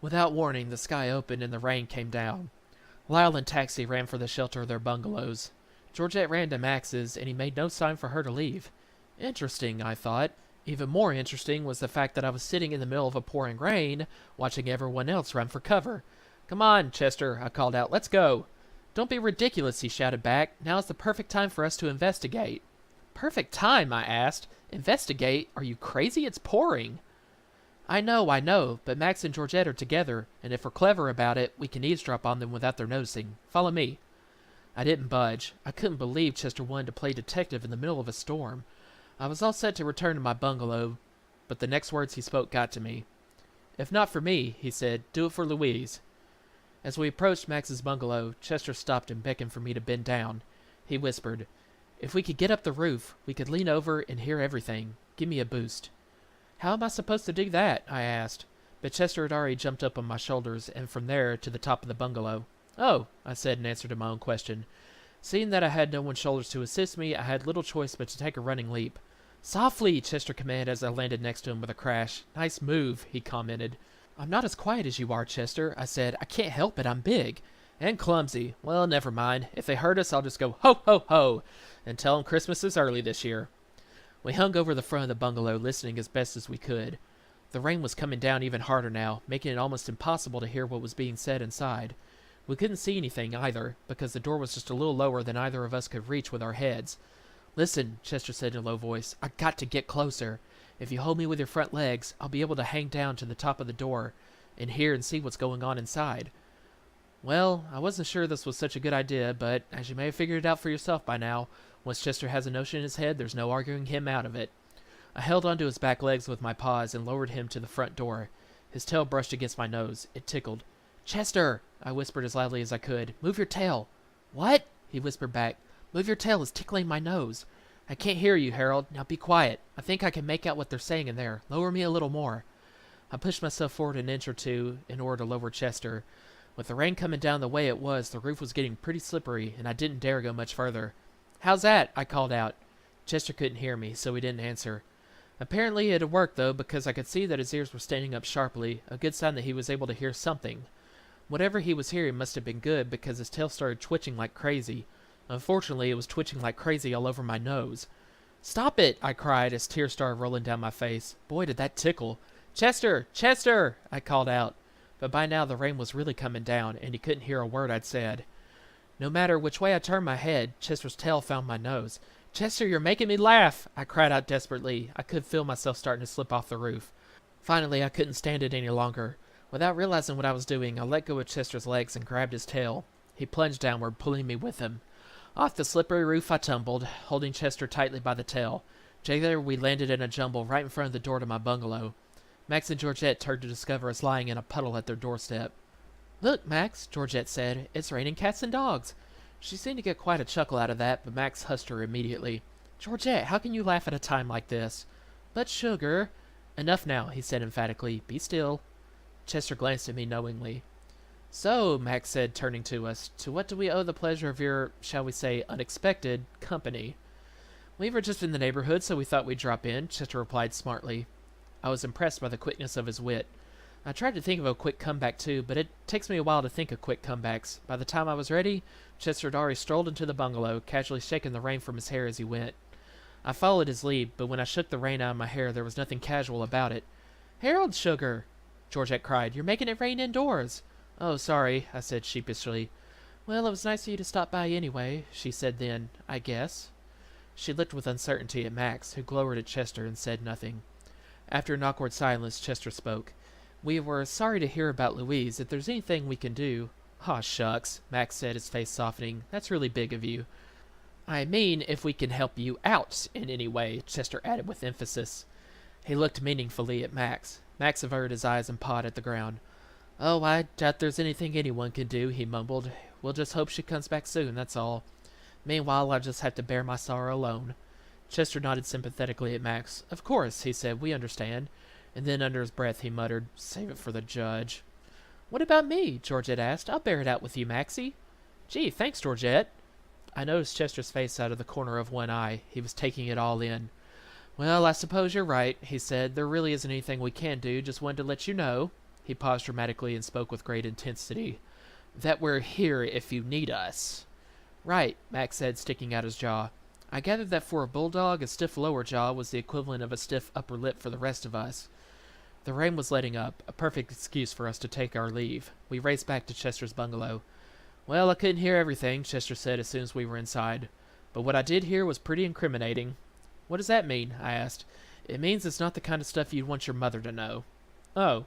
Without warning, the sky opened and the rain came down. Lyle and Taxi ran for the shelter of their bungalows. Georgette ran to Max's, and he made no sign for her to leave. Interesting, I thought. Even more interesting was the fact that I was sitting in the middle of a pouring rain, watching everyone else run for cover. "Come on, Chester," I called out. "Let's go." "Don't be ridiculous," he shouted back. "Now is the perfect time for us to investigate." "Perfect time?" I asked. "Investigate? Are you crazy? It's pouring." I know, but Max and Georgette are together, and if we're clever about it, we can eavesdrop on them without their noticing. Follow me." I didn't budge. I couldn't believe Chester wanted to play detective in the middle of a storm. I was all set to return to my bungalow, but the next words he spoke got to me. "If not for me," he said, "do it for Louise." As we approached Max's bungalow, Chester stopped and beckoned for me to bend down. He whispered, "If we could get up the roof, we could lean over and hear everything. Give me a boost." "How am I supposed to do that?" I asked, but Chester had already jumped up on my shoulders and from there to the top of the bungalow. "Oh," I said in answer to my own question. Seeing that I had no one's shoulders to assist me, I had little choice but to take a running leap. "Softly," Chester commanded as I landed next to him with a crash. "Nice move," he commented. "I'm not as quiet as you are, Chester," I said. "I can't help it. I'm big. And clumsy. Well, never mind. If they hurt us, I'll just go ho, ho, ho, and tell them Christmas is early this year." We hung over the front of the bungalow, listening as best as we could. The rain was coming down even harder now, making it almost impossible to hear what was being said inside. We couldn't see anything, either, because the door was just a little lower than either of us could reach with our heads. "Listen," Chester said in a low voice. "I got to get closer. If you hold me with your front legs, I'll be able to hang down to the top of the door and hear and see what's going on inside." Well, I wasn't sure this was such a good idea, but as you may have figured it out for yourself by now, once Chester has a notion in his head, there's no arguing him out of it. I held onto his back legs with my paws and lowered him to the front door. His tail brushed against my nose. It tickled. "Chester!" I whispered as loudly as I could. "Move your tail." "What?" he whispered back. "Move your tail. It's tickling my nose." "I can't hear you, Harold. Now be quiet. I think I can make out what they're saying in there. Lower me a little more." I pushed myself forward an inch or two in order to lower Chester. With the rain coming down the way it was, the roof was getting pretty slippery, and I didn't dare go much further. "How's that?" I called out. Chester couldn't hear me, so he didn't answer. Apparently it had worked, though, because I could see that his ears were standing up sharply, a good sign that he was able to hear something. Whatever he was hearing must have been good, because his tail started twitching like crazy. Unfortunately, it was twitching like crazy all over my nose. "Stop it!" I cried as tears started rolling down my face. Boy, did that tickle. "Chester! Chester!" I called out. But by now the rain was really coming down, and he couldn't hear a word I'd said. No matter which way I turned my head, Chester's tail found my nose. "Chester, you're making me laugh!" I cried out desperately. I could feel myself starting to slip off the roof. Finally, I couldn't stand it any longer. Without realizing what I was doing, I let go of Chester's legs and grabbed his tail. He plunged downward, pulling me with him. Off the slippery roof I tumbled, holding Chester tightly by the tail. Together we landed in a jumble right in front of the door to my bungalow. Max and Georgette turned to discover us lying in a puddle at their doorstep. "Look, Max," Georgette said, "it's raining cats and dogs." She seemed to get quite a chuckle out of that, but Max hushed her immediately. "Georgette, how can you laugh at a time like this?" "But, sugar—" "Enough now," he said emphatically. "Be still." Chester glanced at me knowingly. "So," Max said, turning to us, "to what do we owe the pleasure of your, shall we say, unexpected company?" "We were just in the neighborhood, so we thought we'd drop in," Chester replied smartly. I was impressed by the quickness of his wit. I tried to think of a quick comeback too, but it takes me a while to think of quick comebacks. By the time I was ready, Chester had already strolled into the bungalow, casually shaking the rain from his hair as he went. I followed his lead, but when I shook the rain out of my hair, there was nothing casual about it. "Harold, sugar!" Georgette cried. "You're making it rain indoors." "Oh, sorry," I said sheepishly. "Well, it was nice of you to stop by anyway," she said then, "I guess." She looked with uncertainty at Max, who glowered at Chester and said nothing. After an awkward silence, Chester spoke. "We were sorry to hear about Louise. If there's anything we can do—" "Aw, shucks," Max said, his face softening. "That's really big of you." "I mean, if we can help you out in any way," Chester added with emphasis. He looked meaningfully at Max. Max averted his eyes and pawed at the ground. "Oh, I doubt there's anything anyone can do," he mumbled. "We'll just hope she comes back soon, that's all. Meanwhile, I'll just have to bear my sorrow alone." Chester nodded sympathetically at Max. "Of course," he said, "we understand." And then under his breath he muttered, "Save it for the judge." "What about me?" Georgette asked. "I'll bear it out with you, Maxie." "Gee, thanks, Georgette." I noticed Chester's face out of the corner of one eye. He was taking it all in. "Well, I suppose you're right," he said. "There really isn't anything we can do. Just wanted to let you know." He paused dramatically and spoke with great intensity. That we're here if you need us. Right, Max said, sticking out his jaw. I gathered that for a bulldog, a stiff lower jaw was the equivalent of a stiff upper lip for the rest of us. The rain was letting up, a perfect excuse for us to take our leave. We raced back to Chester's bungalow. Well, I couldn't hear everything, Chester said as soon as we were inside. But what I did hear was pretty incriminating. What does that mean? I asked. It means it's not the kind of stuff you'd want your mother to know. Oh.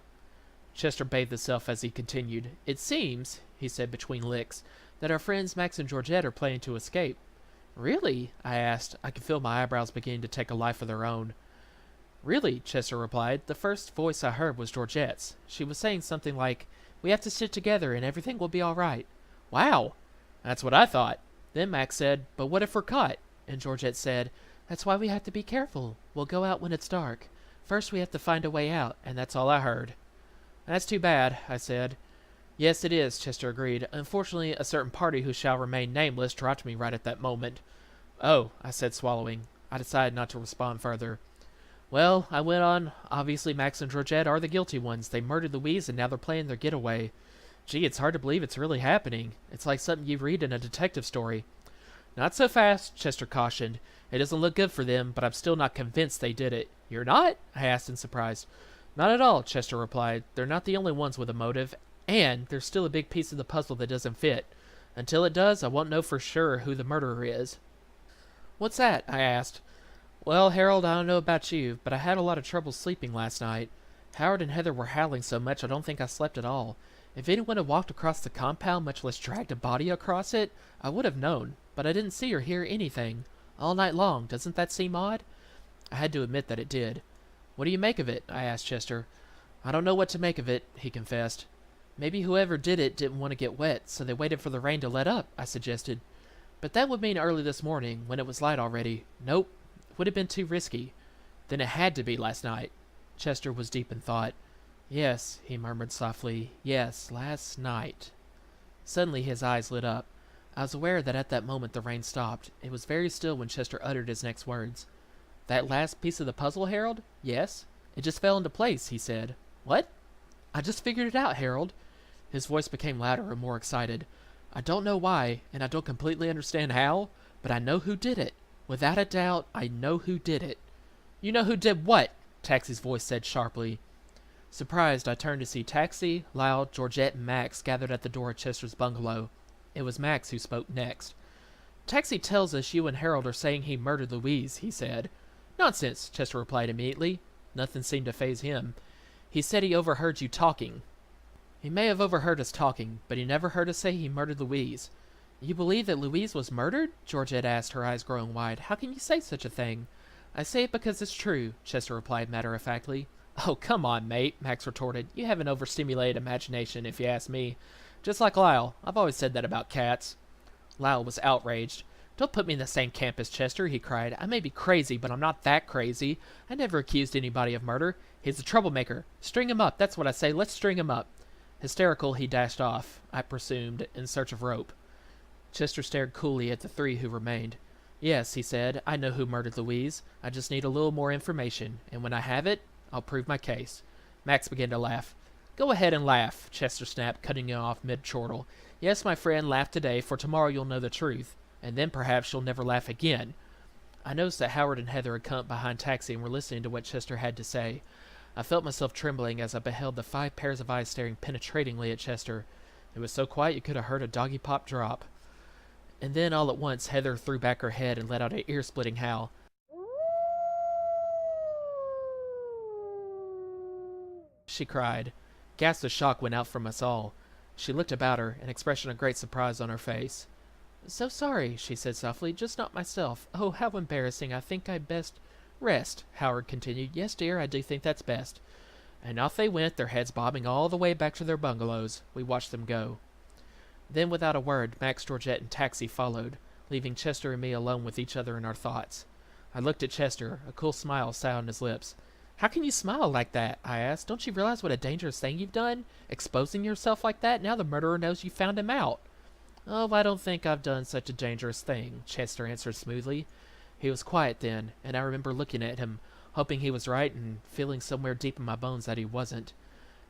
Chester bathed himself as he continued. It seems, he said between licks, that our friends Max and Georgette are planning to escape. Really? I asked. I could feel my eyebrows beginning to take a life of their own. Really, Chester replied. The first voice I heard was Georgette's. She was saying something like, we have to stick together and everything will be all right. Wow! That's what I thought. Then Max said, but what if we're caught? And Georgette said, that's why we have to be careful. We'll go out when it's dark. First we have to find a way out, and that's all I heard. That's too bad, I said. Yes, it is, Chester agreed. Unfortunately, a certain party who shall remain nameless dropped me right at that moment. Oh, I said, swallowing. I decided not to respond further. Well, I went on, obviously Max and Georgette are the guilty ones. They murdered Louise and now they're planning their getaway. Gee, it's hard to believe it's really happening. It's like something you read in a detective story. Not so fast, Chester cautioned. It doesn't look good for them, but I'm still not convinced they did it. You're not? I asked in surprise. Not at all, Chester replied. They're not the only ones with a motive, and there's still a big piece of the puzzle that doesn't fit. Until it does, I won't know for sure who the murderer is. What's that? I asked. Well, Harold, I don't know about you, but I had a lot of trouble sleeping last night. Howard and Heather were howling so much I don't think I slept at all. If anyone had walked across the compound, much less dragged a body across it, I would have known, but I didn't see or hear anything. All night long, doesn't that seem odd? I had to admit that it did. What do you make of it? I asked Chester. I don't know what to make of it, he confessed. Maybe whoever did it didn't want to get wet, so they waited for the rain to let up, I suggested. But that would mean early this morning, when it was light already. Nope. Would have been too risky. Then it had to be last night. Chester was deep in thought. Yes, he murmured softly. Yes, last night. Suddenly his eyes lit up. I was aware that at that moment the rain stopped. It was very still when Chester uttered his next words. That last piece of the puzzle, Harold? Yes. It just fell into place, he said. What? I just figured it out, Harold. His voice became louder and more excited. I don't know why, and I don't completely understand how, but I know who did it. Without a doubt, I know who did it. You know who did what? Taxi's voice said sharply. Surprised, I turned to see Taxi, Lyle, Georgette, and Max gathered at the door of Chester's bungalow. It was Max who spoke next. Taxi tells us you and Harold are saying he murdered Louise, he said. Nonsense, Chester replied immediately. Nothing seemed to faze him. He said he overheard you talking. He may have overheard us talking, but he never heard us say he murdered Louise. You believe that Louise was murdered? Georgette asked, her eyes growing wide. How can you say such a thing? I say it because it's true, Chester replied matter-of-factly. Oh, come on, mate, Max retorted. You have an overstimulated imagination, if you ask me. Just like Lyle. I've always said that about cats. Lyle was outraged. Don't put me in the same camp as Chester, he cried. I may be crazy, but I'm not that crazy. I never accused anybody of murder. He's a troublemaker. String him up, that's what I say. Let's string him up. Hysterical, he dashed off, I presumed, in search of rope. Chester stared coolly at the three who remained. Yes, he said, I know who murdered Louise. I just need a little more information, and when I have it, I'll prove my case. Max began to laugh. Go ahead and laugh, Chester snapped, cutting him off mid-chortle. Yes, my friend, laugh today, for tomorrow you'll know the truth, and then perhaps you'll never laugh again. I noticed that Howard and Heather had come up behind Taxi and were listening to what Chester had to say. I felt myself trembling as I beheld the 5 pairs of eyes staring penetratingly at Chester. It was so quiet you could have heard a doggy pop drop. And then all at once Heather threw back her head and let out an ear-splitting howl. She cried. Gasps of shock went out from us all. She looked about her, an expression of great surprise on her face. So sorry, she said softly, just not myself. Oh, how embarrassing. I think I'd best rest, Howard continued. Yes, dear, I do think that's best. And off they went, their heads bobbing all the way back to their bungalows. We watched them go. Then, without a word, Max, Georgette, and Taxi followed, leaving Chester and me alone with each other in our thoughts. I looked at Chester, a cool smile sat on his lips. How can you smile like that? I asked. Don't you realize what a dangerous thing you've done? Exposing yourself like that? Now the murderer knows you found him out. Oh, I don't think I've done such a dangerous thing, Chester answered smoothly. He was quiet then, and I remember looking at him, hoping he was right and feeling somewhere deep in my bones that he wasn't.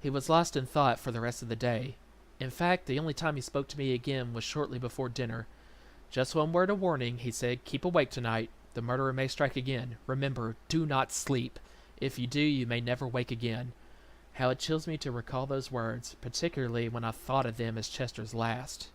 He was lost in thought for the rest of the day. In fact, the only time he spoke to me again was shortly before dinner. "Just one word of warning," he said. "Keep awake tonight. The murderer may strike again. Remember, do not sleep. If you do, you may never wake again." How it chills me to recall those words, particularly when I thought of them as Chester's last.